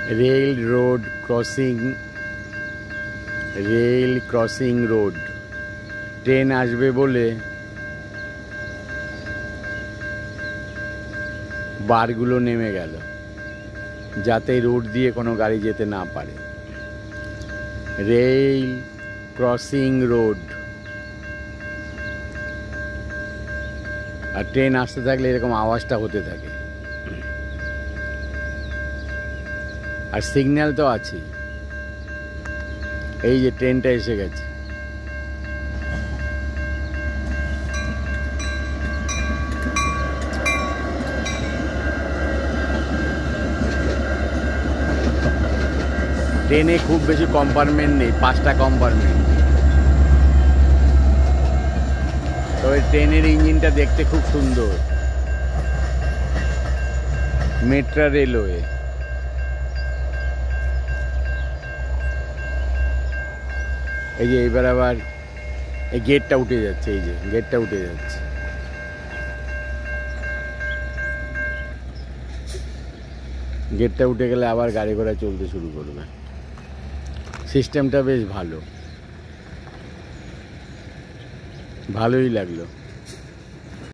Rail road crossing rail crossing road train आसबे बोले बारगुलो नेमे गेल जाते रोड दिए कोनो गाड़ी जेते ना पारे। रेल क्रॉसिंग रोड और ट्रेन आसते थाकले एरकम आवाजटा होते थाके और सिग्नल तो आछे। এই যে ট্রেনটা এসে গেছে। ট্রেনে খুব বেশি কম্পার্টমেন্ট নেই, 5টা কম্পার্টমেন্ট। তবে ট্রেনের ইঞ্জিনটা দেখতে খুব সুন্দর। Metro railway. এই যে এবার আবার এই গেটটা উঠে যাচ্ছে, এই যে গেটটা উঠে যাচ্ছে। গেটটা উঠে গেলে আবার গাড়ি ঘোড়া চলতে শুরু করবে। সিস্টেমটা বেশ ভালো, ভালোই লাগলো।